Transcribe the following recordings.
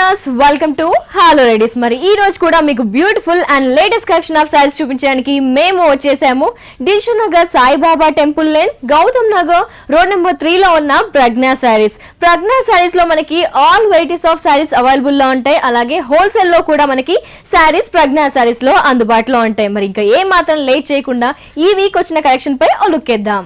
Viewers welcome to hello ladies. మరి ఈ రోజు కూడా మీకు beautiful and latest collection of saris చూపించడానికి మేము వచ్చేసాము Dilsukh Nagar Saibaba temple lane, Gautam Nagar road number 3 లో ఉన్న ప్రజ్ఞా సారీస్. ప్రజ్ఞా సారీస్ లో మనకి all varieties of saris available లో ఉంటాయి. అలాగే హోల్సేల్ లో కూడా మనకి సారీస్ ప్రజ్ఞా సారీస్ లో అందుబాటులో ఉంటాయి. మరి ఇంకా ఏ మాత్రం లేట్ చేయకుండా ఈ వీక్ వచ్చిన కలెక్షన్ పై ఓ లుక్ వేద్దాం.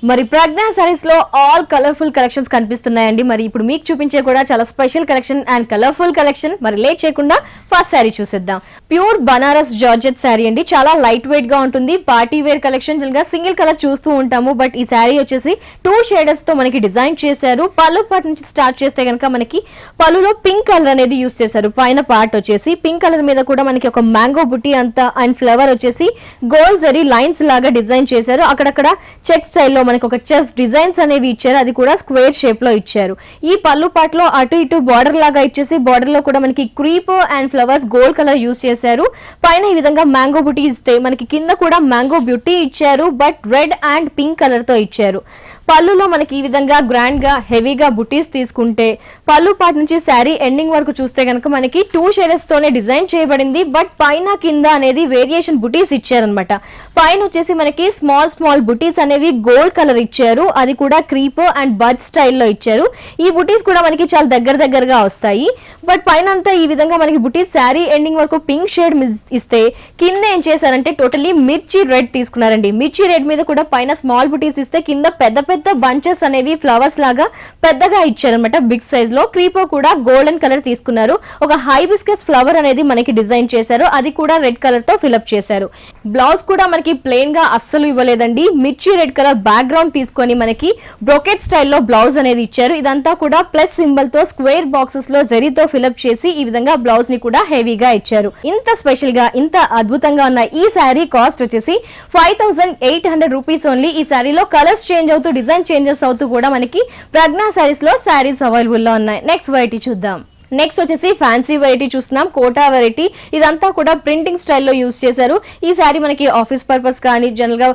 మరి ప్రజ్ఞా సారీస్ లో ఆల్ కలర్ఫుల్ కలెక్షన్స్ కనిపిస్తున్నాయండి. మరి ఇప్పుడు మీకు చూపించే కూడా చాలా special collection and colourful collection. మరి లేట్ చేయకుండా ఫస్ట్ సారీ చూసేద్దాం. ప్యూర్ బనారస్ జార్జెట్ సారీ అండి. చాలా లైట్ వెయిట్ గా ఉంటుంది. పార్టీ వేర్ కలెక్షన్ జనరల్ గా సింగిల్ కలర్ చూస్తూ ఉంటాము, బట్ ఈ సారీ వచ్చేసి 2 షేడర్స్ తో మనకి డిజైన్ చేశారు. పళ్ళు పార్ట్ నుంచి స్టార్ట్ చేస్తే కనుక మనకి పళ్ళులో పింక్ కలర్ అనేది యూస్ చేశారు. పైన పార్ట్ వచ్చేసి పింక్ కలర్ మీద కూడా మనకి ఒక మ్యాంగో బుట్టి అంతా అండ్ ఫ్లవర్ వచ్చేసి గోల్డ్ జరీ లైన్స్ లాగా డిజైన్ చేశారు. అక్కడక్కడ చెక్ స్టైల్లో మనకి ఒక చెస్ట్ డిజైన్స్ అనేవి ఇచ్చారు. అది కూడా స్క్వేర్ షేప్ లో ఇచ్చారు. ఈ పళ్ళు పాట్ లో అటు ఇటు బార్డర్ లాగా ఇచ్చేసి బార్డర్ లో కూడా మనకి creep and flowers gold colour use చేశారు. పైన ఈ విధంగా మ్యాంగో బుట్టి ఇస్తే మనకి కింద కూడా మ్యాంగో బ్యూటీ ఇచ్చారు, but red and pink colour తో ఇచ్చారు. పళ్ళులో మనకి ఈ విధంగా గ్రాండ్ గా హెవీగా బుటీస్ తీసుకుంటే పళ్ళు పార్ట్ నుంచి శారీ ఎండింగ్ వరకు చూస్తే కనుక మనకి 2 షేడర్స్ తోనే డిజైన్ చేయబడింది, బట్ పైన కింద అనేది వేరియేషన్ బుటీస్ ఇచ్చారనమాట. పైన వచ్చేసి మనకి స్మాల్ స్మాల్ బుటీస్ అనేవి గోల్డ్ కలర్ ఇచ్చారు. అది కూడా క్రీప్ అండ్ బడ్ స్టైల్లో ఇచ్చారు. ఈ బుటీస్ కూడా మనకి చాలా దగ్గరగా వస్తాయి, బట్ పైన అంతా ఈ విధంగా మనకి బుటీస్ శారీ ఎండింగ్ వరకు పింక్ షేడ్ ఇస్తే కింద ఏం చేశారంటే టోటల్లీ మిర్చి రెడ్ తీసుకున్నారండి. మిర్చి రెడ్ మీద కూడా పైన స్మాల్ బుటీస్ ఇస్తే కింద పెద్ద బంచెస్ అనేవి ఫ్లవర్స్ లాగా పెద్దగా ఇచ్చారనమాట. బిగ్ సైజ్ లో క్రీపో కూడా గోల్డెన్ కలర్ తీసుకున్నారు. ఒక హైబిస్కస్ ఫ్లవర్ అనేది మనకి డిజైన్ చేశారు. అది కూడా రెడ్ కలర్ తో ఫిల్అప్ చేశారు. బ్లౌజ్ కూడా మనకి ప్లెయిన్ గా అస్సలు ఇవ్వలేదండి. మిర్చి రెడ్ కలర్ బ్యాక్ గ్రౌండ్ తీసుకొని మనకి బ్రోకెట్ స్టైల్లో బ్లౌజ్ అనేది ఇచ్చారు. ఇదంతా కూడా ప్లస్ సింబల్ తో స్క్వేర్ బాక్సెస్ లో జరీతో ఫిల్అప్ చేసి ఈ విధంగా బ్లౌజ్ ని కూడా హెవీగా ఇచ్చారు. ఇంత స్పెషల్ గా ఇంత అద్భుతంగా ఉన్న ఈ శారీ కాస్ట్ వచ్చేసి 5800 రూపీస్ ఓన్లీ. ఈ శారీలో కలర్స్ చేంజ్ అవుతూ డిజైన్ చేంజెస్ అవుతూ కూడా మనకి ప్రజ్ఞా సారీస్ లో సారీస్ అవైలబుల్ లో ఉన్నాయి. నెక్స్ట్ వెరైటీ చూద్దాం. నెక్స్ట్ వచ్చేసి ఫ్యాన్సీ వెరైటీ చూస్తున్నాం. కోటా వెరైటీ. ఇదంతా కూడా ప్రింటింగ్ స్టైల్లో యూస్ చేశారు. ఈ శారీ మనకి ఆఫీస్ పర్పస్ కానీ జనరల్ గా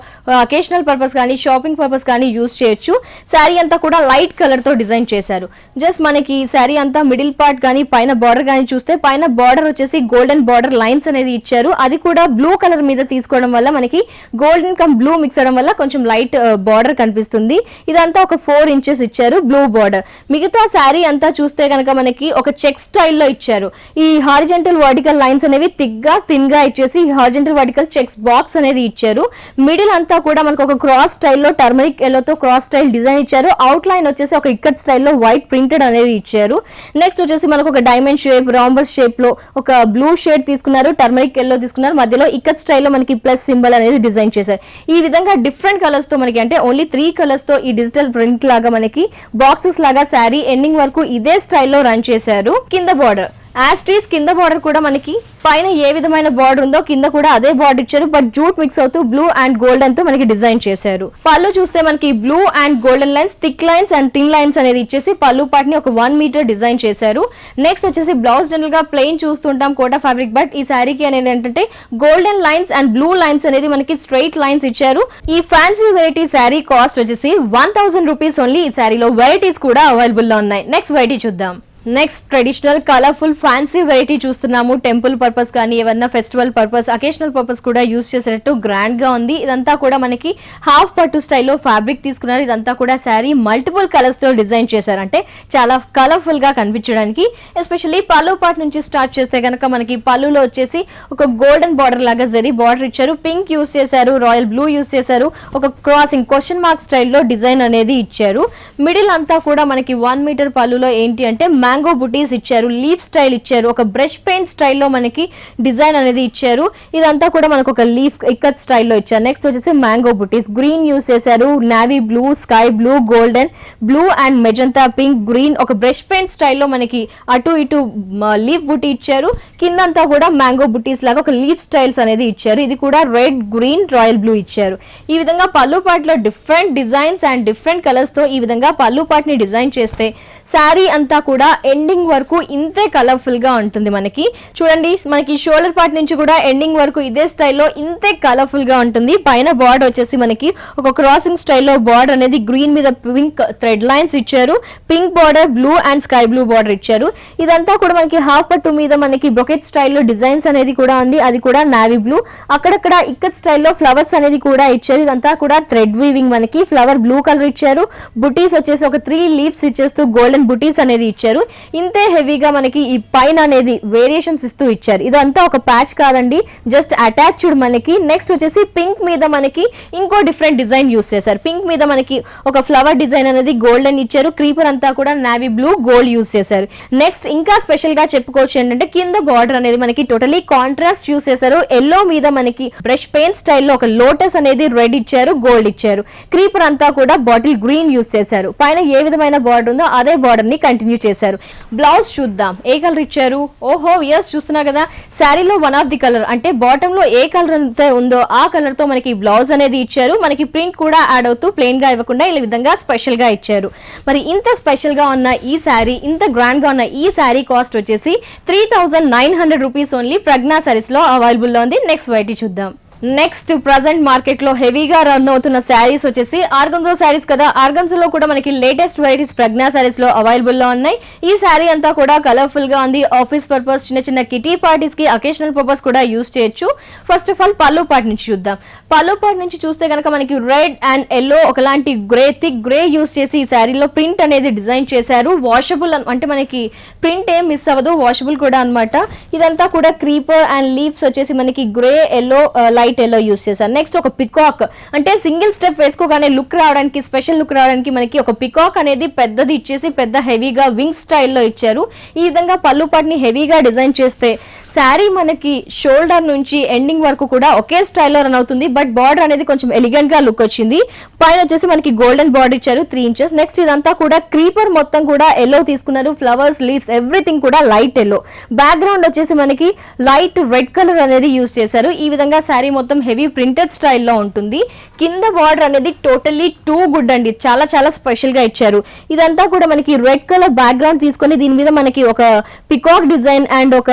అకేషనల్ పర్పస్ కానీ షాపింగ్ పర్పస్ కానీ యూస్ చేయొచ్చు. శారీ అంతా కూడా లైట్ కలర్ తో డిజైన్ చేశారు. జస్ట్ మనకి శారీ అంతా మిడిల్ పార్ట్ కానీ పైన బార్డర్ కానీ చూస్తే పైన బార్డర్ వచ్చేసి గోల్డెన్ బార్డర్ లైన్స్ అనేది ఇచ్చారు. అది కూడా బ్లూ కలర్ మీద తీసుకోవడం వల్ల మనకి గోల్డెన్ కమ్ బ్లూ మిక్స్ అవడం వల్ల కొంచెం లైట్ బార్డర్ కనిపిస్తుంది. ఇదంతా ఒక 4 ఇంచెస్ ఇచ్చారు బ్లూ బార్డర్. మిగతా శారీ అంతా చూస్తే కనుక మనకి ఒక చెక్ స్టైల్లో ఇచ్చారు. ఈ హారిజెంటల్ వర్టికల్ లైన్స్ అనేవి థిన్ గా ఇచ్చేసి హారిజెంటల్ వర్టికల్ చెక్స్ బాక్స్ అనేది ఇచ్చారు. మిడిల్ అంతా కూడా మనకు ఒక క్రాస్ స్టైల్లో టర్మరిక్ ఎల్లోతో క్రాస్ స్టైల్ డిజైన్ ఇచ్చారు. అవుట్ లైన్ వచ్చేసి ఒక ఇక్కత్ స్టైల్లో వైట్ ప్రింటెడ్ అనేది ఇచ్చారు. నెక్స్ట్ వచ్చేసి మనకు ఒక డైమండ్ షేప్ రాంబస్ షేప్ లో ఒక బ్లూ షేడ్ తీసుకున్నారు, టర్మరిక్ ఎల్లో తీసుకున్నారు. మధ్యలో ఇక్కత్ స్టైల్లో మనకి ప్లస్ సింబల్ అనేది డిజైన్ చేశారు. ఈ విధంగా డిఫరెంట్ కలర్స్ తో మనకి అంటే ఓన్లీ 3 కలర్స్ తో ఈ డిజిటల్ ప్రింట్ లాగా మనకి బాక్సెస్ లాగా శారీ ఎండింగ్ వరకు ఇదే స్టైల్లో రన్ చేశారు. కింద బార్డర్ యాస్ట్రీస్ కింద బార్డర్ కూడా మనకి పైన ఏ విధమైన బార్డర్ ఉందో కింద కూడా అదే బార్డర్ ఇచ్చారు, బట్ జూట్ మిక్స్ అవుతూ బ్లూ అండ్ గోల్డెన్ తో మనకి డిజైన్ చేశారు. పళ్ళు చూస్తే మనకి blue and golden lines, thick lines and thin lines అనేది ఇచ్చేసి పళ్ళు పార్ట్ ని ఒక 1 మీటర్ డిజైన్ చేశారు. నెక్స్ట్ వచ్చేసి బ్లౌజ్ జనరల్ గా ప్లెయిన్ చూస్తుంటాం కోటా ఫ్యాబ్రిక్, బట్ ఈ శారీకి అనేది ఏంటంటే golden lines and blue lines అనేది మనకి స్ట్రైట్ లైన్స్ ఇచ్చారు. ఈ ఫ్యాన్సీ వెరైటీ శారీ కాస్ట్ వచ్చేసి 1000 రూపీస్ ఓన్లీ. ఈ శారీలో వెరైటీస్ కూడా అవైలబుల్ లో ఉన్నాయి. నెక్స్ట్ వెరైటీ చూద్దాం. Next traditional colourful fancy variety చూస్తున్నాము. టెంపుల్ పర్పస్ కానీ ఏమన్నా ఫెస్టివల్ పర్పస్ అకేషనల్ పర్పస్ కూడా యూస్ చేసేటట్టు గ్రాండ్ గా ఉంది. ఇదంతా కూడా మనకి హాఫ్ పట్టు స్టైల్లో ఫ్యాబ్రిక్ తీసుకున్నారు. ఇదంతా కూడా శారీ మల్టిపుల్ కలర్స్ తో డిజైన్ చేశారు, అంటే చాలా కలర్ఫుల్ గా కనిపించడానికి. ఎస్పెషల్లీ పళ్ళు పార్ట్ నుంచి స్టార్ట్ చేస్తే కనుక మనకి పళ్ళులో వచ్చేసి ఒక గోల్డెన్ బార్డర్ లాగా జరీ బార్డర్ ఇచ్చారు. పింక్ యూస్ చేశారు, రాయల్ బ్లూ యూస్ చేశారు. ఒక క్రాసింగ్ క్వశ్చన్ మార్క్ స్టైల్లో డిజైన్ అనేది ఇచ్చారు. మిడిల్ అంతా కూడా మనకి 1 మీటర్ పళ్ళులో ఏంటి అంటే మ్యాంగో బుటీస్ ఇచ్చారు, లీఫ్ స్టైల్ ఇచ్చారు, ఒక బ్రష్ పెయింట్ స్టైల్లో మనకి డిజైన్ అనేది ఇచ్చారు. ఇదంతా కూడా మనకు ఒక లీఫ్ ఇక్కత్ స్టైల్లో ఇచ్చారు. నెక్స్ట్ వచ్చేసి మ్యాంగో బుటీస్ గ్రీన్ యూస్ చేశారు, navy blue, sky blue, golden blue and magenta pink, green, ఒక బ్రష్ పెయింట్ స్టైల్లో మనకి అటు ఇటు లీఫ్ బుటీ ఇచ్చారు. కిందంతా కూడా మ్యాంగో బుటీస్ లాగా ఒక లీఫ్ స్టైల్స్ అనేది ఇచ్చారు. ఇది కూడా రెడ్, గ్రీన్, రాయల్ బ్లూ ఇచ్చారు. ఈ విధంగా పళ్ళు పార్ట్ లో different designs and different colours తో ఈ విధంగా పళ్ళు పార్ట్ ని డిజైన్ చేస్తే శారీ అంతా కూడా ఎండింగ్ వరకు ఇంతే కలర్ఫుల్ గా ఉంటుంది. మనకి చూడండి, మనకి షోల్డర్ పార్ట్ నుంచి కూడా ఎండింగ్ వరకు ఇదే స్టైల్లో ఇంతే కలర్ఫుల్ గా ఉంటుంది. పైన బార్డర్ వచ్చేసి మనకి ఒక క్రాసింగ్ స్టైల్లో బార్డర్ అనేది గ్రీన్ మీద పింక్ థ్రెడ్ లైన్స్ ఇచ్చారు. Pink border, blue and sky blue border ఇచ్చారు. ఇదంతా కూడా మనకి హాఫ్ పట్టు మీద మనకి బ్రొకెట్ స్టైల్లో డిజైన్స్ అనేది కూడా ఉంది, అది కూడా నావీ బ్లూ. అక్కడక్కడ ఇక్కత్ స్టైల్లో ఫ్లవర్స్ అనేది కూడా ఇచ్చారు. ఇదంతా కూడా థ్రెడ్ వీవింగ్, మనకి ఫ్లవర్ బ్లూ కలర్ ఇచ్చారు. బుటీస్ వచ్చేసి ఒక 3 లీవ్స్ ఇచ్చేస్తూ గోల్డెన్ బుటీస్ అనేది ఇచ్చారు. ఇంతే హెవీగా మనకి ఈ పైన అనేది వేరియేషన్స్ ఇస్తూ ఇచ్చారు. ఇదంతా ఒక ప్యాచ్ కాదండి, జస్ట్ అటాచ్డ్. మనకి నెక్స్ట్ వచ్చేసి పింక్ మీద మనకి ఇంకో డిఫరెంట్ డిజైన్ యూస్ చేశారు. పింక్ మీద మనకి ఒక ఫ్లవర్ డిజైన్ అనేది గోల్డెన్ ఇచ్చారు. క్రీపర్ అంతా కూడా నావీ బ్లూ గోల్డ్ యూస్ చేశారు. నెక్స్ట్ ఇంకా స్పెషల్ గా చెప్పుకోవచ్చు ఏంటంటే కింద బార్డర్ అనేది మనకి టోటలీ కాంట్రాస్ట్ యూస్ చేశారు. ఎల్లో మీద మనకి బ్రష్ పెయింట్ స్టైల్లో ఒక లోటస్ అనేది రెడ్ ఇచ్చారు, గోల్డ్ ఇచ్చారు. క్రీపర్ అంతా కూడా బాటిల్ గ్రీన్ యూస్ చేశారు. పైన ఏ విధమైన బార్డర్ ఉందో అదే బార్డర్ ని కంటిన్యూ చేశారు. బ్లౌజ్ చూద్దాం, ఏ కలర్ ఇచ్చారు? ఓహో ఎస్, చూస్తున్నా కదా, శారీలో వన్ ఆఫ్ ది కలర్ అంటే బాటమ్ లో ఏ కలర్ అయితే ఉందో ఆ కలర్ తో మనకి బ్లౌజ్ అనేది ఇచ్చారు. మనకి ప్రింట్ కూడా యాడ్ అవుతూ ప్లెయిన్ గా ఇవ్వకుండా ఈ విధంగా స్పెషల్ గా ఇచ్చారు. మరి ఇంత స్పెషల్ గా ఉన్న ఈ శారీ, ఇంత గ్రాండ్ గా ఉన్న ఈ శారీ కాస్ట్ వచ్చేసి 3900 రూపీస్ ఓన్లీ ప్రజ్ఞా సారీస్ లో అవైలబుల్ లో ఉంది. నెక్స్ట్ వెరైటీ చూద్దాం. నెక్స్ట్ ప్రజెంట్ మార్కెట్ లో హెవీగా రన్ అవుతున్న శారీస్ వచ్చేసి ఆర్గన్జో శారీస్ కదా. ఆర్గన్జోలో కూడా మనకి లేటెస్ట్ వెరైటీస్ ప్రజ్ఞా శారీస్ లో అవైలబుల్ లో ఉన్నాయి. ఈ శారీ అంతా కూడా కలర్ఫుల్ గా ఉంది. ఆఫీస్ పర్పస్, చిన్న చిన్న కిటీ పార్టీస్ కి, అకేషనల్ పర్పస్ కూడా యూస్ చేయొచ్చు. First of all pallu part నుంచి చూద్దాం. పళ్ళు పార్ట్ నుంచి చూస్తే కనుక మనకి రెడ్ అండ్ ఎల్లో ఒకలాంటి గ్రే, థిక్ గ్రే యూస్ చేసి ఈ శారీలో ప్రింట్ అనేది డిజైన్ చేశారు. వాషబుల్ అంటే మనకి ప్రింట్ ఏం మిస్ అవ్వదు, వాషబుల్ కూడా అన్నమాట. ఇదంతా కూడా క్రీపర్ అండ్ లీవ్స్ వచ్చేసి మనకి grey, yellow, light yellow use చేశారు. నెక్స్ట్ ఒక పికాక్ అంటే సింగిల్ స్టెప్ వేసుకోగానే లుక్ రావడానికి, స్పెషల్ లుక్ రావడానికి మనకి ఒక పికాక్ అనేది పెద్దది ఇచ్చేసి పెద్ద హెవీగా వింగ్ స్టైల్లో ఇచ్చారు. ఈ విధంగా పళ్ళు పార్ట్ని హెవీగా డిజైన్ చేస్తే శారీ మనకి షోల్డర్ నుంచి ఎండింగ్ వరకు కూడా ఒకే స్టైల్లో రన్ అవుతుంది. బట్ బార్డర్ అనేది కొంచెం ఎలిగెంట్ గా లుక్ వచ్చింది. పైన వచ్చేసి మనకి గోల్డెన్ బార్డర్ ఇచ్చారు 3 ఇంచెస్. నెక్స్ట్ ఇదంతా కూడా క్రీపర్ మొత్తం కూడా ఎల్లో తీసుకున్నారు. ఫ్లవర్స్, లీవ్స్ ఎవ్రీథింగ్ కూడా లైట్ ఎల్లో. బ్యాక్గ్రౌండ్ వచ్చేసి మనకి లైట్ రెడ్ కలర్ అనేది యూస్ చేశారు. ఈ విధంగా శారీ మొత్తం హెవీ ప్రింటెడ్ స్టైల్లో ఉంటుంది. కింద బార్డర్ అనేది టోటల్లీ టూ గుడ్ అండి, చాలా చాలా స్పెషల్ గా ఇచ్చారు. ఇదంతా కూడా మనకి రెడ్ కలర్ బ్యాక్గ్రౌండ్ తీసుకొని దీని మీద మనకి ఒక పికాక్ డిజైన్ అండ్ ఒక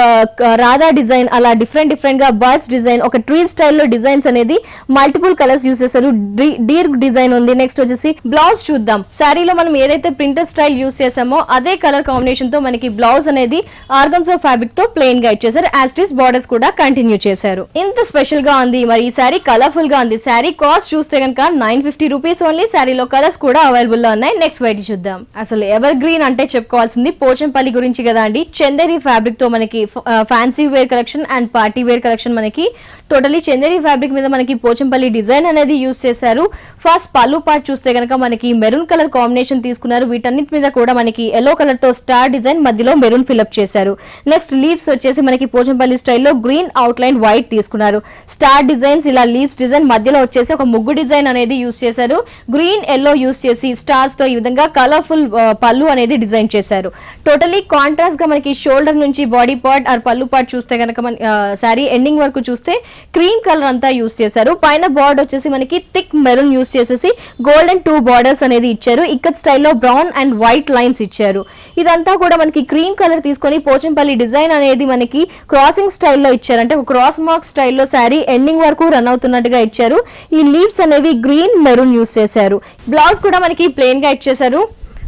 రాధా డిజైన్, అలా డిఫరెంట్ డిఫరెంట్ గా బర్డ్స్ డిజైన్, ఒక ట్రీ స్టైల్లో డిజైన్స్ అనేది మల్టిపుల్ కలర్స్ యూస్ చేశారు. డీర్ డిజైన్ ఉంది. నెక్స్ట్ వచ్చేసి బ్లౌజ్ చూద్దాం. శారీలో మనం ఏదైతే ప్రింటెడ్ స్టైల్ యూస్ చేసామో అదే కలర్ కాంబినేషన్ తో మనకి బ్లౌజ్ అనేది ఆర్గన్జో ఫ్యాబ్రిక్ తో ప్లెయిన్ గా ఇచ్చేసారు. యాస్టిస్ బార్డర్స్ కూడా కంటిన్యూ చేశారు. ఇంత స్పెషల్ గా ఉంది. మరి ఈ శారీ కలర్ఫుల్ గా ఉంది. శారీ కాస్ట్ చూస్తే కనుక 950 రూపీస్ ఓన్లీ. శారీలో కలర్స్ కూడా అవైలబుల్ లో ఉన్నాయి. నెక్స్ట్ వెరైటీ చూద్దాం. అసలు ఎవర్ గ్రీన్ అంటే చెప్పుకోవాల్సింది పోచంపల్లి గురించి కదా అండి. చందేరి ఫ్యాబ్రిక్ తో మనకి fancy wear collection and party wear collection మనకి టోటలీ చందేరి ఫ్యాబ్రిక్ మీద మనకి పోచంపల్లి డిజైన్ అనేది యూస్ చేశారు. ఫస్ట్ పళ్ళు పార్ట్ చూస్తే కనుక మనకి మెరూన్ కలర్ కాంబినేషన్ తీసుకున్నారు. వీటన్నిటి మీద కూడా మనకి ఎల్లో కలర్ తో స్టార్ డిజైన్, మధ్యలో మెరూన్ ఫిల్అప్ చేశారు. నెక్స్ట్ లీవ్స్ వచ్చేసి మనకి పోచంపల్లి స్టైల్లో గ్రీన్ అవుట్ లైన్ వైట్ తీసుకున్నారు. స్టార్ డిజైన్స్, ఇలా లీవ్స్ డిజైన్, మధ్యలో వచ్చేసి ఒక ముగ్గు డిజైన్ అనేది యూస్ చేశారు. గ్రీన్, ఎల్లో యూస్ చేసి స్టార్స్ తో ఈ విధంగా కలర్ఫుల్ పళ్ళు అనేది డిజైన్ చేశారు. టోటలీ కాంట్రాస్ట్ గా మనకి షోల్డర్ నుంచి బాడీ పార్ట్ ఆర్ పళ్ళు పార్ట్ చూస్తే కనుక శారీ ఎండింగ్ వరకు చూస్తే క్రీమ్ కలర్ అంతా యూస్ చేశారు. పైన బార్డర్ వచ్చేసి మనకి థిక్ మెరూన్ యూస్ చేసేసి గోల్డెన్ 2 బార్డర్స్ అనేది ఇచ్చారు. ఇక్కత్ స్టైల్లో బ్రౌన్ అండ్ వైట్ లైన్స్ ఇచ్చారు. ఇదంతా కూడా మనకి క్రీమ్ కలర్ తీసుకొని పోచంపల్లి డిజైన్ అనేది మనకి క్రాసింగ్ స్టైల్లో ఇచ్చారు. అంటే క్రాస్ మార్క్ స్టైల్లో శారీ ఎండింగ్ వరకు రన్ అవుతున్నట్టుగా ఇచ్చారు. ఈ లీవ్స్ అనేవి గ్రీన్, మెరూన్ యూస్ చేశారు. బ్లౌజ్ కూడా మనకి ప్లెయిన్ గా ఇచ్చేసారు.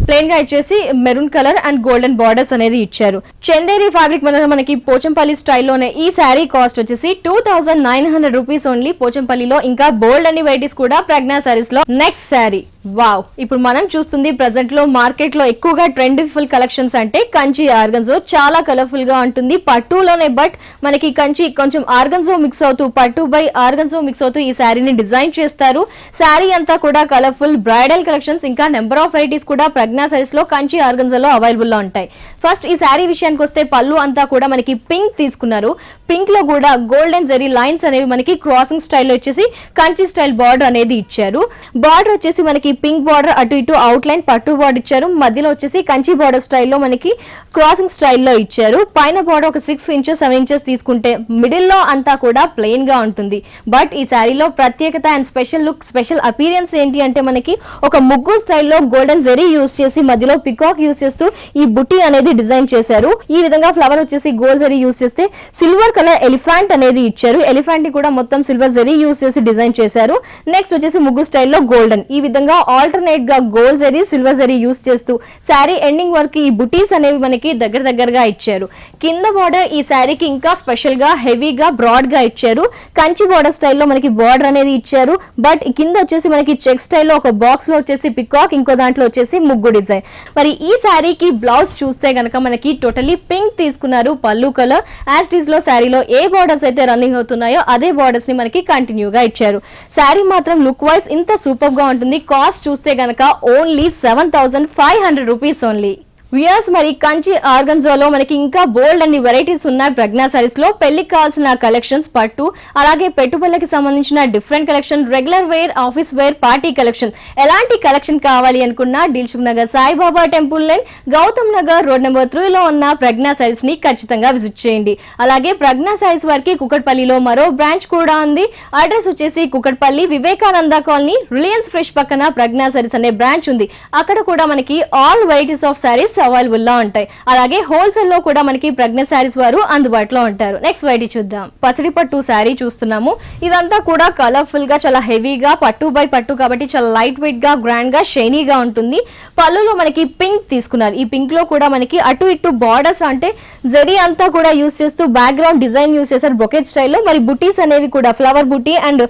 ప్లెయిన్ గా ఇచ్చేసి maroon colour and golden borders అనేది ఇచ్చారు. చందేరి ఫ్యాబ్రిక్ మీద మనకి పోచంపల్లి స్టైల్లోనే ఈ శారీ కాస్ట్ వచ్చేసి 2900 రూపీస్ ఓన్లీ పోచంపల్లిలో. ఇంకా బోల్డ్ అన్ని వెరైటీస్ కూడా ప్రజ్ఞా సారీస్ లో. నెక్స్ట్ శారీ, వావ్, ఇప్పుడు మనం చూస్తుంది ప్రెసెంట్ లో మార్కెట్ లో ఎక్కువగా ట్రెండింగ్ కలెక్షన్స్ అంటే కంచి ఆర్గన్జో. చాలా కలర్ఫుల్ గా ఉంటుంది పట్టులోనే, బట్ మనకి కంచి కొంచెం ఆర్గన్జో మిక్స్ అవుతూ, పట్టు బై ఆర్గన్జో మిక్స్ అవుతూ ఈ శారీని డిజైన్ చేస్తారు. శారీ అంతా కూడా కలర్ఫుల్ బ్రైడల్ కలెక్షన్స్, ఇంకా నెంబర్ ఆఫ్ వెరైటీస్ కూడా ప్రజ్ఞా సారీస్ లో కంచి ఆర్గన్జోలో అవైలబుల్ లో ఉంటాయి. ఫస్ట్ ఈ శారీ విషయానికి వస్తే పళ్ళు అంతా కూడా మనకి పింక్ తీసుకున్నారు. పింక్ లో కూడా గోల్డెన్ జెరీ లైన్స్ అనేవి మనకి క్రాసింగ్ స్టైల్లో వచ్చేసి కంచి స్టైల్ బార్డర్ అనేది ఇచ్చారు. బార్డర్ వచ్చేసి మనకి పింక్ బార్డర్, అటు ఇటు అవుట్ లైన్ పట్టు బార్డర్ ఇచ్చారు. మధ్యలో వచ్చేసి కంచి బార్డర్ స్టైల్లో మనకి క్రాసింగ్ స్టైల్లో ఇచ్చారు. పైన బార్డర్ ఒక 6 ఇంచెస్ 7 ఇంచెస్ తీసుకుంటే మిడిల్ లో అంతా కూడా ప్లెయిన్ గా ఉంటుంది. బట్ ఈ శారీలో ప్రత్యేకత and special look, special appearance ఏంటి అంటే మనకి ఒక ముగ్గు స్టైల్లో గోల్డెన్ జెరీ యూస్ చేసి మధ్యలో పికాక్ యూస్ చేస్తూ ఈ బుట్టి అనేది డిజైన్ చేశారు. ఈ విధంగా ఫ్లవర్ వచ్చేసి గోల్డ్ జరీ యూస్ చేస్తే సిల్వర్ కలర్ ఎలిఫెంట్ అనేది ఇచ్చారు. ఎలిఫెంట్ ని కూడా మొత్తం సిల్వర్ జరీ యూస్ చేసి డిజైన్ చేశారు. నెక్స్ట్ వచ్చేసి ముగ్గు స్టైల్లో గోల్డెన్, ఈ విధంగా ఆల్టర్నేట్ గా gold zari silver zari use చేస్తూ శారీ ఎండింగ్ వరకు ఈ బుటీస్ అనేవి మనకి దగ్గరగా ఇచ్చారు. కింద బార్డర్ ఈ శారీకి ఇంకా స్పెషల్ గా హెవీగా బ్రాడ్ గా ఇచ్చారు. కంచి బార్డర్ స్టైల్లో మనకి బార్డర్ అనేది ఇచ్చారు. బట్ కింద వచ్చేసి మనకి చెక్ స్టైల్లో ఒక బాక్స్ లో వచ్చేసి పికాక్, ఇంకో దాంట్లో వచ్చేసి ముగ్గు డిజైన్. మరి ఈ శారీకి బ్లౌజ్ చూస్తే గనక మనకి టోటలీ పింక్ తీసుకున్నారు పళ్ళు colour. As it is low శారీలో ఏ బార్డర్స్ అయితే రన్నింగ్ అవుతున్నాయో అదే బార్డర్స్ ని మనకి కంటిన్యూగా ఇచ్చారు. శారీ మాత్రం లుక్ వైజ్ ఇంత సూపర్ గా ఉంటుంది. కాస్ట్ చూస్తే గనక ఓన్లీ 7,500 రూపీస్ ఓన్లీ. వ్యూయర్స్, మరి కంచి ఆర్గన్జాలో మనకి ఇంకా బోల్డ్ అన్ని వెరైటీస్ ఉన్నాయి. ప్రజ్ఞా సారీస్ లో పెళ్లికి కావాల్సిన కలెక్షన్స్, పట్టు, అలాగే పెట్టుబడులకి సంబంధించిన different collection, regular wear, office wear, party collection, ఎలాంటి కలెక్షన్ కావాలి అనుకున్నా Dilsukhnagar Saibaba temple line, Gautam Nagar road number 3 లో ఉన్న ప్రజ్ఞా సారీస్ ని ఖచ్చితంగా విజిట్ చేయండి. అలాగే ప్రజ్ఞా సారీస్ వారికి కుకట్పల్లిలో మరో బ్రాంచ్ కూడా ఉంది. అడ్రస్ వచ్చేసి Kukatpally Vivekananda colony, Reliance fresh పక్కన ప్రజ్ఞా సారీస్ అనే బ్రాంచ్ ఉంది. అక్కడ కూడా మనకి all varieties of saris available గా ఉంటాయి. అలాగే హోల్సేల్ లో కూడా మనకి ప్రజ్ఞా సారీస్ వారు అందుబాటులో ఉంటారు. నెక్స్ట్ వెరైటీ చూద్దాం. పసిడి పట్టు శారీ చూస్తున్నాము. ఇదంతా కూడా కలర్ఫుల్ గా చాలా హెవీగా పట్టు బై పట్టు కాబట్టి చాలా లైట్ వెయిట్ గా గ్రాండ్ గా షైనీగా ఉంటుంది. పళ్ళులో మనకి పింక్ తీసుకున్నారు. ఈ పింక్ లో కూడా మనకి అటు ఇటు బార్డర్స్ అంటే జరీ అంతా కూడా యూస్ చేస్తూ బ్యాక్గ్రౌండ్ డిజైన్ యూస్ చేశారు బొకెట్ స్టైల్లో. మరి బుటీస్ అనేవి కూడా ఫ్లవర్ బుటీ అండ్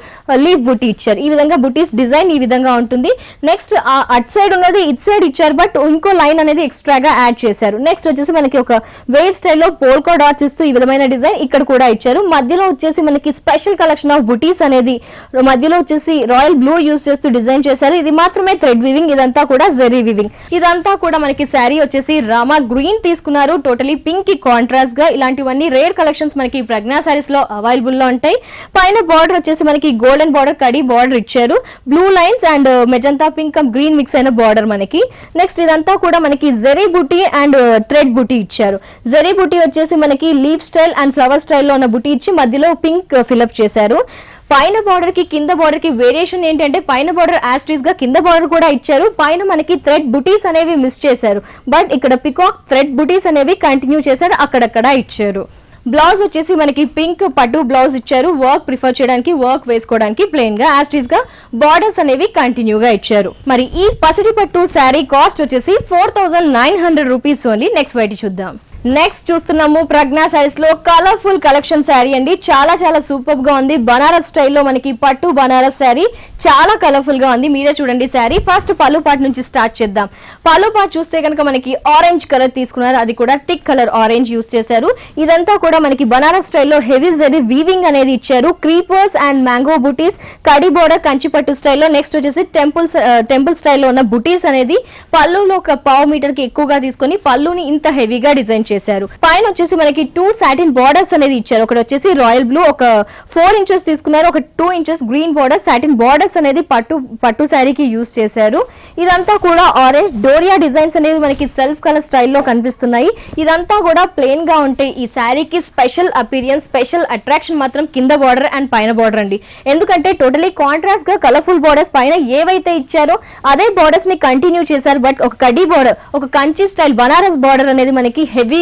లీఫ్ బుటీ ఇచ్చారు. ఈ విధంగా బుటీస్ డిజైన్ ఈ విధంగా ఉంటుంది. నెక్స్ట్ అట్ సైడ్ ఉన్నది ఇట్ సైడ్ ఇచ్చారు, బట్ ఇంకో లైన్ అనేది ఎక్స్ట్రాగా యాడ్ చేశారు. నెక్స్ట్ వచ్చేసి మనకి ఒక వేవ్ స్టైల్లో పోల్కో డాట్స్ ఇస్తూ ఈ విధమైన డిజైన్ ఇక్కడ కూడా ఇచ్చారు. మధ్యలో వచ్చేసి మనకి స్పెషల్ కలెక్షన్ ఆఫ్ బుటీస్ అనేది మధ్యలో వచ్చేసి రాయల్ బ్లూ యూస్ చేస్తూ డిజైన్ చేశారు. ఇది మాత్రమే థ్రెడ్ వీవింగ్, ఇదంతా కూడా జరీ వీవింగ్. ఇదంతా కూడా మనకి శారీ వచ్చేసి రామా గ్రీన్ తీసుకున్నారు. టోటలీ పింక్ కి కాంట్రాస్ట్ గా ఇలాంటివన్నీ రేర్ కలెక్షన్స్ మనకి ప్రజ్ఞా సారీస్ లో అవైలబుల్ లో ఉంటాయి. పైన బార్డర్ వచ్చేసి మనకి గోల్డెన్ బార్డర్ కడి బార్డర్ ఇచ్చారు. Blue lines and magenta pink green mix అయిన బార్డర్ మనకి. నెక్స్ట్ ఇదంతా కూడా మనకి జరీ బుటీ అండ్ థ్రెడ్ బుటీ ఇచ్చారు. జరీ బుటీ వచ్చేసి మనకి లీఫ్ స్టైల్ అండ్ ఫ్లవర్ స్టైల్లో ఉన్న బుటీ ఇచ్చి మధ్యలో పింక్ ఫిల్అప్ చేశారు. పైన బార్డర్ కి కింద బార్డర్ కి వేరియేషన్ ఏంటంటే పైన బార్డర్ యాస్టీస్ గా కింద బార్డర్ కూడా ఇచ్చారు. పైన మనకి థ్రెడ్ బుటీస్ అనేవి మిస్ చేశారు, బట్ ఇక్కడ పికాక్ థ్రెడ్ బుటీస్ అనేవి కంటిన్యూ చేశారు, అక్కడక్కడ ఇచ్చారు. బ్లౌజ్ వచ్చేసి మనకి పింక్ పట్టు బ్లౌజ్ ఇచ్చారు. వర్క్ ప్రిఫర్ చేయడానికి, వర్క్ వేసుకోవడానికి ప్లెయిన్ గా యాస్టీస్ గా బార్డర్స్ అనేవి కంటిన్యూగా ఇచ్చారు. మరి ఈ పసిడి పట్టు శారీ కాస్ట్ వచ్చేసి 4,900 రూపీస్ ఓన్లీ. నెక్స్ట్ వెరైటీ చూద్దాం. నెక్స్ట్ చూస్తున్నాము ప్రజ్ఞా సారీస్ లో కలర్ఫుల్ కలెక్షన్ శారీ అండి. చాలా చాలా సూపర్ గా ఉంది. బనారస్ స్టైల్లో మనకి పట్టు బనారస్ శారీ చాలా కలర్ఫుల్ గా ఉంది. మీరే చూడండి శారీ. ఫస్ట్ పళ్ళు పార్ట్ నుంచి స్టార్ట్ చేద్దాం. పళ్ళు పార్ట్ చూస్తే కనుక మనకి ఆరెంజ్ కలర్ తీసుకున్నారు, అది కూడా థిక్ కలర్ ఆరెంజ్ యూస్ చేశారు. ఇదంతా కూడా మనకి బనారస్ స్టైల్లో హెవీ జరీ వీవింగ్ అనేది ఇచ్చారు. Creepers and mango buttis, kadhi border Kanchi పట్టు స్టైల్లో. నెక్స్ట్ వచ్చేసి టెంపుల్ స్టైల్లో ఉన్న బుటీస్ అనేది పళ్ళులో ఒక పావు మీటర్ కి ఎక్కువగా తీసుకొని పళ్ళుని ఇంత హెవీగా డిజైన్ చేశారు. పైన వచ్చేసి మనకి 2 సాటిన్ బార్డర్స్ అనేది ఇచ్చారు. ఒకటి వచ్చేసి రాయల్ బ్లూ ఒక 4 ఇంచెస్ తీసుకున్నారు, ఒక 2 inches green border. Satin borders అనేది పట్టు శారీకి యూస్ చేశారు. ఇదంతా కూడా ఆరెంజ్ డోరియా డిజైన్స్ అనేవి మనకి సెల్ఫ్ కలర్ స్టైల్లో కనిపిస్తున్నాయి. ఇదంతా కూడా ప్లెయిన్ గా ఉంటాయి. ఈ శారీకి స్పెషల్ అపీరియన్స్, స్పెషల్ అట్రాక్షన్ మాత్రం కింద బార్డర్ అండ్ పైన బార్డర్ అండి. ఎందుకంటే టోటలీ కాంట్రాస్ట్ గా కలర్ఫుల్ బార్డర్స్ పైన ఏవైతే ఇచ్చారో అదే బార్డర్స్ ని కంటిన్యూ చేశారు. బట్ ఒక కడ్డీ బార్డర్, ఒక కంచి స్టైల్ బనారస్ బార్డర్ అనేది మనకి హెవీ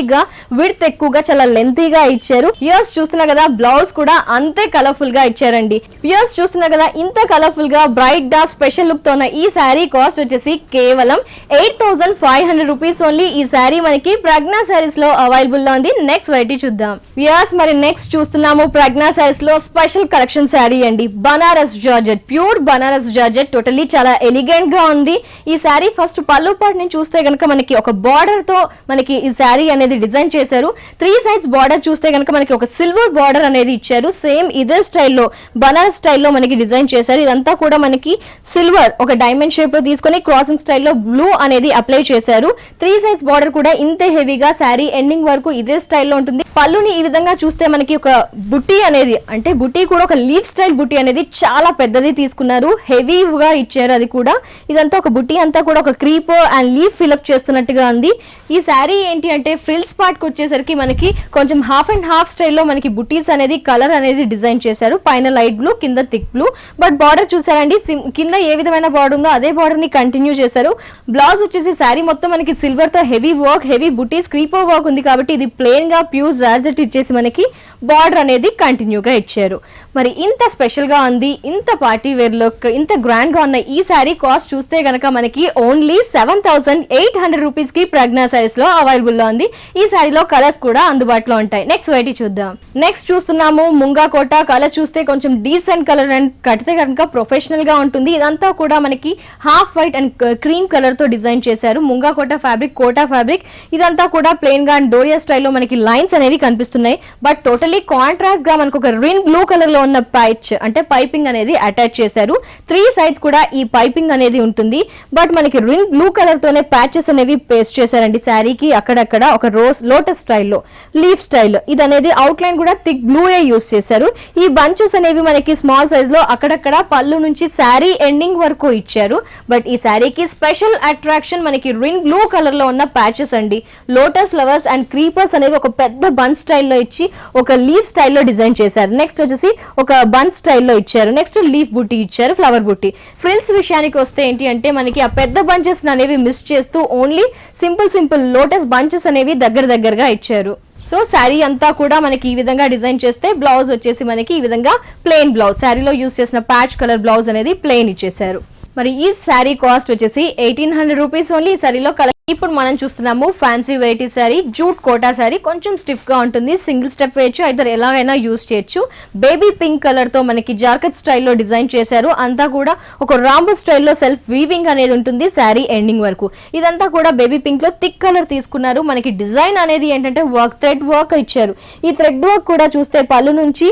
విడ్త్ ఎక్కువగా చాలా లెంతీగా ఇచ్చారు. ఇయర్స్ చూస్తున్నా కదా, బ్లౌజ్ కూడా అంతే కలర్ఫుల్ గా ఇచ్చారండి. ఇయర్స్ చూస్తున్నా కదా, ఇంత కలర్ఫుల్ గా బ్రైట్ గా స్పెషల్ లుక్ తో ఉన్న ఈ శారీ కాస్ట్ వచ్చేసి కేవలం 8,500 రూపీస్ ఓన్లీ. ఈ శారీ మనకి ప్రజ్ఞా సారీస్ లో అవైలబుల్ లో ఉంది. నెక్స్ట్ వెరైటీ చూద్దాం. ఇయర్స్ మరి నెక్స్ట్ చూస్తున్నాము ప్రజ్ఞా సారీస్ లో స్పెషల్ కలెక్షన్ శారీ అండి. Banaras georgette, pure Banaras georgette, totally చాలా ఎలిగెంట్ గా ఉంది. ఈ శారీ ఫస్ట్ పళ్ళు పార్ట్ ని చూస్తే గనక మనకి ఒక బార్డర్ తో మనకి ఈ శారీ అనేది డిజైన్ చేశారు. 3 సైడ్స్ బార్డర్ చూస్తే కనుక మనకి ఒక సిల్వర్ బార్డర్ అనేది ఇచ్చారు. సేమ్ ఇదే స్టైల్లో బనారస్ స్టైల్లో మనకి డిజైన్ చేశారు. ఇదంతా కూడా మనకి సిల్వర్ ఒక డైమండ్ షేప్ లో తీసుకొని క్రాసింగ్ స్టైల్లో బ్లూ అనేది అప్లై చేశారు. 3 సైడ్స్ బార్డర్ కూడా ఇంతే హెవీగా శారీ ఎండింగ్ వరకు ఇదే స్టైల్లో ఉంటుంది. పళ్ళుని ఈ విధంగా చూస్తే మనకి ఒక బుట్టి అనేది, అంటే బుట్టి కూడా ఒక లీఫ్ స్టైల్ బుట్టి అనేది చాలా పెద్దది తీసుకున్నారు, హెవీగా ఇచ్చారు. అది కూడా ఇదంతా ఒక బుట్టి అంతా కూడా ఒక క్రీపర్ అండ్ లీఫ్ ఫిల్అప్ చేస్తున్నట్టుగా ఉంది. ఈ శారీ ఏంటి అంటే ఫ్రిల్ ఫ్రిల్స్ పార్ట్ కి వచ్చేసరికి మనకి కొంచెం హాఫ్ అండ్ హాఫ్ స్టైల్లో మనకి బుటీస్ అనేది కలర్ అనేది డిజైన్ చేశారు. పైన లైట్ బ్లూ, కింద థిక్ బ్లూ. బట్ బార్డర్ చూసారండి, కింద ఏ విధమైన బార్డర్ ఉందో అదే బార్డర్ ని కంటిన్యూ చేశారు. బ్లౌజ్ వచ్చేసి శారీ మొత్తం మనకి సిల్వర్ తో హెవీ వర్క్, హెవీ బుటీస్, క్రీపర్ వర్క్ ఉంది కాబట్టి ఇది ప్లెయిన్ గా ప్యూర్ జార్జెట్ ఇచ్చేసి మనకి బార్డర్ అనేది కంటిన్యూగా ఇచ్చారు. మరి ఇంత స్పెషల్ గా ఉంది, ఇంత పార్టీ వేర్ లుక్, ఇంత గ్రాండ్ గా ఉన్న ఈ శారీ కాస్ట్ చూస్తే గనక మనకి ఓన్లీ 7,800 రూపీస్ కి ప్రజ్ఞా సారీస్ లో అవైలబుల్ లో ఉంది. ఈ శారీలో కలర్స్ కూడా అందుబాటులో ఉంటాయి. నెక్స్ట్ వెరైటీ చూద్దాం. నెక్స్ట్ చూస్తున్నాము ముంగా కోట. కలర్ చూస్తే కొంచెం డీసెంట్ కలర్ అండ్ కడితే కనుక ప్రొఫెషనల్ గా ఉంటుంది. ఇదంతా కూడా మనకి half white and cream colour తో డిజైన్ చేశారు. ముంగా కోట ఫ్యాబ్రిక్, కోటా ఫ్యాబ్రిక్. ఇదంతా కూడా ప్లెయిన్ గా అండ్ డోరియా స్టైల్లో మనకి లైన్స్ అనేవి కనిపిస్తున్నాయి. బట్ టోటలీ కాంట్రాస్ట్ గా మనకు ఒక రిన్ బ్లూ కలర్ లో ఉన్న పైచ్ అంటే పైపింగ్ అనేది అటాచ్ చేశారు. 3 సైడ్స్ కూడా ఈ పైపింగ్ అనేది ఉంటుంది. బట్ మనకి రిన్ బ్లూ కలర్ తోనే ప్యాచెస్ అనేవి పేస్ట్ చేశారండి శారీకి. అక్కడక్కడ ఒక రోజ్ లోటస్ స్టైల్లో, లీఫ్ స్టైల్లో. ఇది అనేది అవుట్ లైన్ కూడా థిక్ బ్లూ యూస్ చేశారు. ఈ బంచెస్ అనేవి మనకి స్మాల్ సైజ్ లో అక్కడక్కడ పళ్ళు నుంచి శారీ ఎండింగ్ వరకు ఇచ్చారు. బట్ ఈ శారీకి స్పెషల్ అట్రాక్షన్ మనకి రిన్ బ్లూ కలర్ లో ఉన్న ప్యాచెస్ అండి. లోటస్ ఫ్లవర్స్ అండ్ క్రీపర్స్ అనేవి ఒక పెద్ద బంచ్ స్టైల్లో ఇచ్చి ఒక లీఫ్ స్టైల్లో డిజైన్ చేశారు. నెక్స్ట్ వచ్చేసి ఒక బంచ్ స్టైల్లో ఇచ్చారు. నెక్స్ట్ లీఫ్ బుట్టి ఇచ్చారు, ఫ్లవర్ బుట్టి. ఫ్రిల్స్ విషయానికి వస్తే ఏంటి అంటే మనకి ఆ పెద్ద బంచెస్ అనేవి మిస్ చేస్తూ ఓన్లీ సింపుల్ లోటస్ బంచెస్ అనేవి దగ్గరగా ఇచ్చారు. సో శారీ అంతా కూడా మనకి ఈ విధంగా డిజైన్ చేస్తే బ్లౌజ్ వచ్చేసి మనకి ఈ విధంగా ప్లెయిన్ బ్లౌజ్, శారీలో యూస్ చేసిన ప్యాచ్ కలర్ బ్లౌజ్ అనేది ప్లెయిన్ ఇచ్చేసారు. మరి ఈ శారీ కాస్ట్ వచ్చేసి 1,800 రూపీస్ ఓన్లీ. ఈ శారీలో కలర్ ఇప్పుడు మనం చూస్తున్నాము fancy variety sari, jute Kota sari. కొంచెం స్టిఫ్ గా ఉంటుంది, సింగిల్ స్టెప్ వేయచ్చు, అయితే ఎలాగైనా యూజ్ చేయొచ్చు. బేబీ పింక్ కలర్ తో మనకి జార్కట్ స్టైల్లో డిజైన్ చేశారు. అంతా కూడా ఒక రాంబో స్టైల్లో సెల్ఫ్ వీవింగ్ అనేది ఉంటుంది శారీ ఎండింగ్ వరకు. ఇదంతా కూడా బేబీ పింక్ లో థిక్ కలర్ తీసుకున్నారు. మనకి డిజైన్ అనేది ఏంటంటే వర్క్, థ్రెడ్ వర్క్ ఇచ్చారు. ఈ థ్రెడ్ వర్క్ కూడా చూస్తే పళ్ళు నుంచి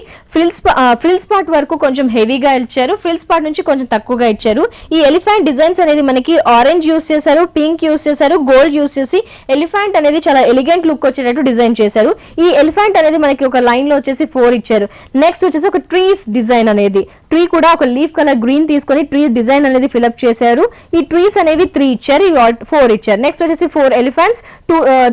ఫ్రిల్స్ పార్ట్ వరకు కొంచెం హెవీగా ఇచ్చారు, ఫ్రిల్స్ పార్ట్ నుంచి కొంచెం తక్కువగా ఇచ్చారు. ఈ ఎలిఫెంట్ డిజైన్స్ అనేది మనకి ఆరెంజ్ యూస్ చేశారు, పింక్ యూస్ చేశారు, గోల్డ్ యూస్ చేసి ఎలిఫెంట్ అనేది చాలా ఎలిగెంట్ లుక్ వచ్చేటట్టు డిజైన్ చేశారు. ఈ ఎలిఫెంట్ అనేది మనకి ఒక లైన్ లో వచ్చేసి 4 ఇచ్చారు. నెక్స్ట్ వచ్చేసి ఒక ట్రీస్ డిజైన్ అనేది, ట్రీ కూడా ఒక లీఫ్ కలర్ గ్రీన్ తీసుకొని ట్రీ డిజైన్ అనేది ఫిల్అప్ చేశారు. ఈ ట్రీస్ అనేవి 3 ఇచ్చారు, ఈ 4 ఇచ్చారు. నెక్స్ట్ వచ్చేసి 4 ఎలిఫెంట్స్,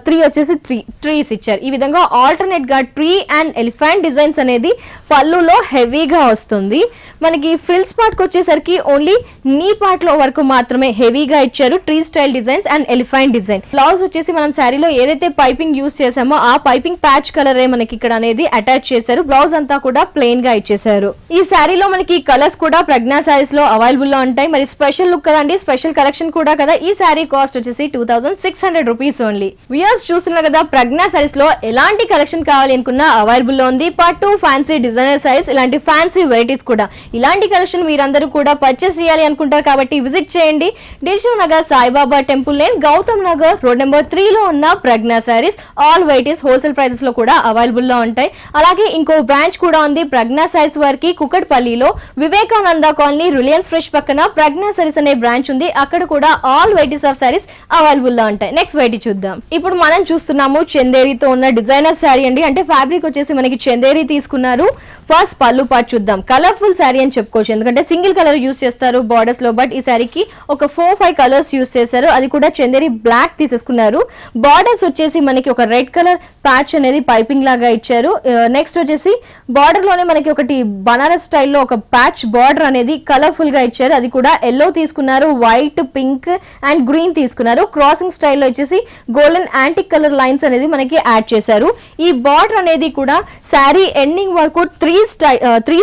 3 వచ్చేసి ట్రీస్ ఇచ్చారు. ఈ విధంగా ఆల్టర్నేట్ గా ట్రీ అండ్ ఎలిఫెంట్ డిజైన్స్ అనేది పళ్ళులో హెవీగా వస్తుంది. మనకి ఫ్రిల్స్ పార్ట్ కి వచ్చేసరికి ఓన్లీ నీ పార్ట్ లో వరకు మాత్రమే హెవీగా ఇచ్చారు. Tree style designs and elephant design. Blouse వచ్చేసి మనం శారీలో ఏదైతే పైపింగ్ యూస్ చేసామో ఆ పైపింగ్ ప్యాచ్ కలర్ మనకి ఇక్కడ అనేది అటాచ్ చేశారు. బ్లౌజ్ అంతా కూడా ప్లెయిన్ గా ఇచ్చేసారు. ఈ శారీలో మనకి కలర్స్ కూడా ప్రజ్ఞా సారీస్ లో అవైలబుల్ లో ఉంటాయి. మరి స్పెషల్ లుక్ కదండి, స్పెషల్ కలెక్షన్ కూడా కదా. ఈ శారీ కాస్ట్ వచ్చేసి 2,600 రూపీస్ ఓన్లీ. వ్యూయర్స్ చూస్తున్నారు కదా, ప్రజ్ఞా సారీస్ లో ఎలాంటి కలెక్షన్ కావాలి అనుకున్నా అవైలబుల్ లో ఉంది. పట్టు, ఫ్యాన్సీ, డిజైనర్ సారీస్, ఇలాంటి ఫ్యాన్సీ వెరైటీస్ కూడా. ఇలాంటి కలెక్షన్ మీరందరూ కూడా పర్చేస్ చేయాలి అనుకుంటారు కాబట్టి విజిట్ చేయండి. Dilsukh Nagar Saibaba temple lane, Gautam Nagar road number 3 లో ఉన్న ప్రజ్ఞా sarees. All varieties wholesale prices లో కూడా అవైలబుల్ లో ఉంటాయి. అలాగే ఇంకో బ్రాంచ్ కూడా ఉంది ప్రజ్ఞా సారీస్ వారికి కుకట్పల్లిలో, వివేకానంద కాలనీ, రిలయన్స్ ఫ్రెష్ పక్కన ప్రజ్ఞా సారీస్ అనే బ్రాంచ్ ఉంది. అక్కడ కూడా all varieties of saris available లో ఉంటాయి. నెక్స్ట్ వెరైటీ చూద్దాం. ఇప్పుడు మనం చూస్తున్నాము చందేరితో ఉన్న డిజైనర్ శారీ అండి. అంటే ఫ్యాబ్రిక్ వచ్చేసి మనకి చందేరి తీసుకున్నారు. ఫస్ట్ పళ్ళు పార్ట్ చూద్దాం. కలర్ఫుల్ శారీ అని చెప్పుకోవచ్చు, ఎందుకంటే సింగిల్ కలర్ యూస్ చేస్తారు బార్డర్స్ లో. బట్ ఈ శారీకి ఒక 4-5 కలర్స్ యూస్ చేశారు. అది కూడా చందేరి బ్లాక్ తీసేసుకున్నారు. బార్డర్స్ వచ్చేసి మనకి ఒక రెడ్ కలర్ ప్యాచ్ అనేది పైపింగ్ లాగా ఇచ్చారు. నెక్స్ట్ వచ్చేసి బార్డర్ లోనే మనకి ఒకటి బనారస్ స్టైల్లో ఒక ప్యాచ్ బార్డర్ అనేది కలర్ఫుల్ గా ఇచ్చారు. అది కూడా ఎల్లో తీసుకున్నారు, వైట్, పింక్ అండ్ గ్రీన్ తీసుకున్నారు. క్రాసింగ్ స్టైల్లో వచ్చేసి గోల్డెన్ యాంటిక్ కలర్ లైన్స్ అనేది మనకి యాడ్ చేశారు. ఈ బార్డర్ అనేది కూడా శారీ ఎండింగ్ వరకు 3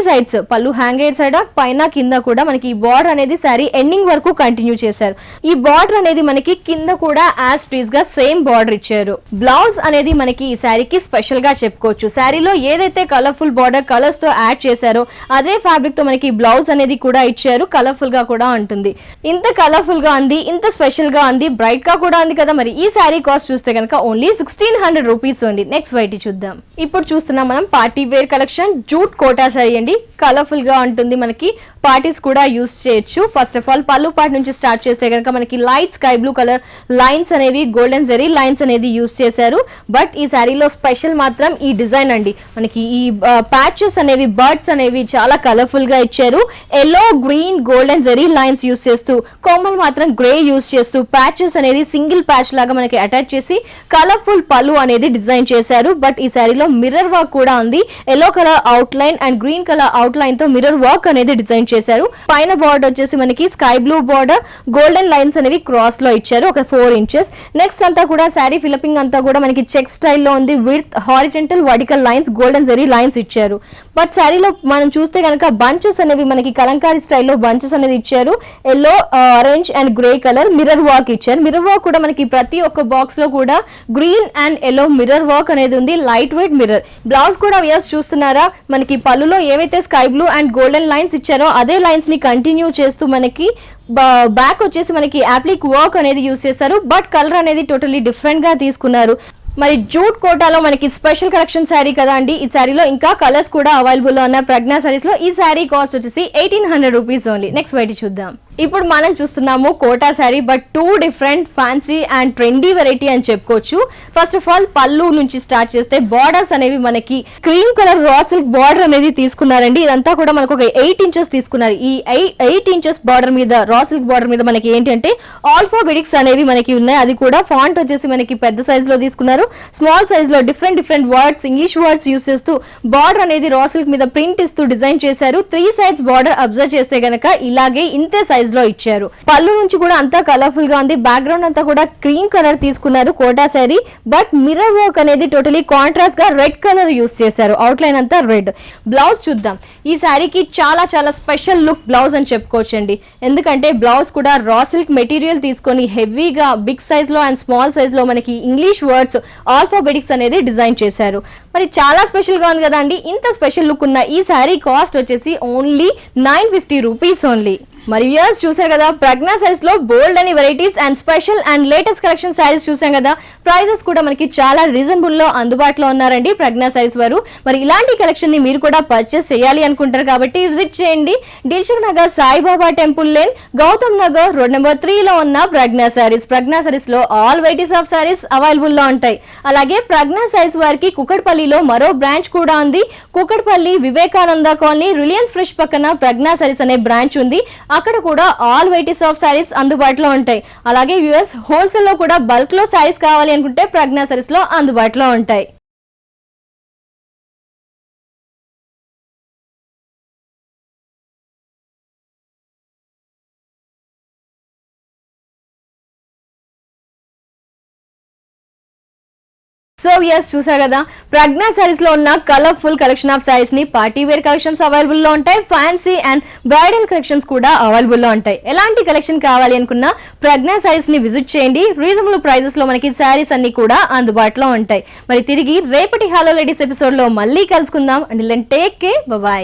సైడ్స్, పళ్ళు హ్యాంగ్ అయ్యే సైడ్, పైన కింద కూడా మనకి ఈ బార్డర్ అనేది శారీ ఎండింగ్ వరకు కంటిన్యూ చేశారు. ఈ బార్డర్ అనేది మనకి కింద కూడా యాజ్ టీజ్ గా సేమ్ బార్డర్ ఇచ్చారు. బ్లౌజ్ అనేది మనకి ఈ శారీకి స్పెషల్ గా చెప్పుకోవచ్చు. శారీలో ఏదైతే కలర్ఫుల్ బార్డర్ కలర్స్ తో యాడ్ చేశారో అదే ఫ్యాబ్రిక్ తో మనకి బ్లౌజ్ అనేది కూడా ఇచ్చారు. కలర్ఫుల్ గా కూడా ఉంటుంది. ఇంత కలర్ఫుల్ గా ఉంది, ఇంత స్పెషల్ గా ఉంది, బ్రైట్ గా కూడా ఉంది కదా. మరి ఈ శారీ కాస్ట్ చూస్తే కనుక ఓన్లీ 1,600 రూపీస్ ఉంది. నెక్స్ట్ వెరైటీ చూద్దాం. ఇప్పుడు చూస్తున్నాం మనం party wear collection, jute Kota sari అండి. కలర్ఫుల్ గా ఉంటుంది, మనకి పార్టీస్ కూడా యూస్ చేయొచ్చు. First of all pallu part నుంచి స్టార్ట్ చేస్తే కనుక మనకి light sky blue colour lines అనేవి గోల్డెన్ జెరీ లైన్స్ అనేది యూస్ చేశారు. బట్ ఈ శారీలో స్పెషల్ మాత్రం ఈ డిజైన్ అండి. మనకి ఈ ప్యాచెస్ అనేవి బర్డ్స్ అనేవి చాలా కలర్ఫుల్ గా ఇచ్చారు. Yellow green golden zari lines use చేస్తూ కొమ్మలు మాత్రం గ్రే యూస్ చేస్తూ ప్యాచెస్ అనేది సింగిల్ ప్యాచ్ లాగా మనకి అటాచ్ చేసి కలర్ఫుల్ పళ్ళు అనేది డిజైన్ చేశారు. బట్ ఈ శారీలో మిర్రర్ వర్క్ కూడా ఉంది. Yellow colour out line and green colour out line తో మిర్రర్ వర్క్ అనేది డిజైన్ చేశారు. పైన బార్డర్ వచ్చేసి మనకి sky blue border, golden lines అనేవి క్రాస్ లో ఇచ్చారు ఒక 4 inches. నెక్స్ట్ అంతా కూడా శారీ ఫిలపింగ్ అంతా కూడా మనకి చెక్ స్టైల్లో ఉంది. With horizontal vertical lines golden zari lines ఇచ్చారు. బట్ శారీలో మనం చూస్తే కనుక బంచెస్ అనేవి మనకి కలంకారీ స్టైల్లో బంచెస్ అనేది ఇచ్చారు. Yellow, orange and grey colour mirror work ఇచ్చారు. మిర్రర్ వర్క్ కూడా మనకి ప్రతి ఒక్క బాక్స్ లో కూడా green and yellow mirror work అనేది ఉంది. Light weight mirror. బ్లౌజ్ కూడా వ్యూస్ చూస్తున్నారా, మనకి పళ్ళులో ఏవైతే sky blue and golden lines ఇచ్చారో అదే లైన్స్ ని కంటిన్యూ చేస్తూ మనకి బ్యాక్ వచ్చేసి మనకి యాప్లిక్ వర్క్ అనేది యూస్ చేశారు. బట్ కలర్ అనేది టోటలీ డిఫరెంట్ గా తీసుకున్నారు. మరి జూట్ కోటాలో మనకి స్పెషల్ కలెక్షన్ శారీ కదా అండి. ఈ శారీలో ఇంకా కలర్స్ కూడా అవైలబుల్ లో ఉన్న ప్రజ్ఞా శారీస్ లో ఈ శారీ కాస్ట్ వచ్చేసి 1800 రూపీస్ ఓన్లీ. నెక్స్ట్ వెరైటీ చూద్దాం. ఇప్పుడు మనం చూస్తున్నాము Kota sari, but 2 different fancy and trendy variety అని చెప్పుకోవచ్చు. ఫస్ట్ ఆఫ్ ఆల్ పళ్ళు నుంచి స్టార్ట్ చేస్తే బార్డర్స్ అనేవి మనకి cream colour raw silk border అనేది తీసుకున్నారండి. ఇదంతా కూడా మనకు ఒక 8 inches తీసుకున్నారు. ఈ 8 inches బార్డర్ మీద రా సిల్క్ బార్డర్ మీద మనకి ఏంటంటే ఆల్ఫాబెటిక్స్ అనేవి మనకి ఉన్నాయి. అది కూడా ఫాంట్ వచ్చేసి మనకి పెద్ద సైజ్ లో తీసుకున్నారు. స్మాల్ సైజ్ లో different words, English words use చేస్తూ బార్డర్ అనేది రా సిల్క్ మీద ప్రింట్ ఇస్తూ డిజైన్ చేశారు. 3 sides బార్డర్ అబ్జర్వ్ చేస్తే గనక ఇలాగే ఇంతే సైజ్ లో ఇచ్చారు. పళ్ళు నుంచి కూడా అంతా కలర్ఫుల్ గా ఉంది. బ్యాక్గ్రౌండ్ అంతా కూడా క్రీమ్ కలర్ తీసుకున్నారు Kota sari. But mirror work అనేది టోటలీ కాంట్రాస్ట్ గా రెడ్ కలర్ యూస్ చేశారు. అవుట్ లైన్ అంతా రెడ్. బ్లౌజ్ చూద్దాం. ఈ శారీకి చాలా చాలా స్పెషల్ లుక్ బ్లౌజ్ అని చెప్పుకోవచ్చండి. ఎందుకంటే బ్లౌజ్ కూడా రా సిల్క్ మెటీరియల్ తీసుకొని హెవీగా బిగ్ సైజ్ లో అండ్ స్మాల్ సైజ్ లో మనకి ఇంగ్లీష్ వర్డ్స్ ఆల్ఫాబెటిక్స్ అనేది డిజైన్ చేశారు. మరి చాలా స్పెషల్ గా ఉంది కదా అండి. ఇంత స్పెషల్ లుక్ ఉన్న ఈ శారీ కాస్ట్ వచ్చేసి ఓన్లీ 950 రూపీస్ ఓన్లీ. మరి వ్యూయర్స్ చూసారు కదా, ప్రజ్ఞా సైజ్ లో బోల్డ్ అని varieties and special and latest collection saris చూసాం కదా. ప్రైజెస్ కూడా మనకి చాలా రీజనబుల్ లో అందుబాటులో ఉన్నారండి ప్రజ్ఞా సైజ్ వారు. మరి ఇలాంటి కలెక్షన్ ని మీరు కూడా పర్చేస్ చేయాలి అనుకుంటారు కాబట్టి విజిట్ చేయండి. Dilsukhnagar Saibaba temple lane, Gautam Nagar road number 3 లో ఉన్న ప్రజ్ఞా సారీస్. ప్రజ్ఞా సారీస్ లో all varieties of saris available లో ఉంటాయి. అలాగే ప్రజ్ఞా సైజ్ వారికి కుకట్పల్లిలో మరో బ్రాంచ్ కూడా ఉంది. Kukatpally Vivekananda colony Reliance fresh పక్కన ప్రజ్ఞా సారీస్ అనే బ్రాంచ్ ఉంది. అక్కడ కూడా ఆల్ వెరైటీస్ ఆఫ్ సారీస్ అందుబాటులో ఉంటాయి. అలాగే యూఎస్ హోల్సేల్ లో కూడా బల్క్ లో సారీస్ కావాలి అనుకుంటే ప్రజ్ఞా సారీస్ లో అందుబాటులో ఉంటాయి. సో yes, చూసారు కదా, ప్రజ్ఞా సారీస్ లో ఉన్న కలర్ఫుల్ కలెక్షన్ ఆఫ్ సారీస్ ని పార్టీ వేర్ కలెక్షన్స్ అవైలబుల్ లో ఉంటాయి. ఫ్యాన్సీ అండ్ బ్రైడల్ కలెక్షన్స్ కూడా అవైలబుల్ లో ఉంటాయి. ఎలాంటి కలెక్షన్ కావాలి అనుకున్నా ప్రజ్ఞా సారీస్ ని విజిట్ చేయండి. రీజనబుల్ ప్రైజెస్ లో మనకి సారీస్ అన్ని కూడా అందుబాటులో ఉంటాయి. మరి తిరిగి రేపటి హలో లేడీస్ ఎపిసోడ్ లో మళ్ళీ కలుసుకుందాం. And take care, by.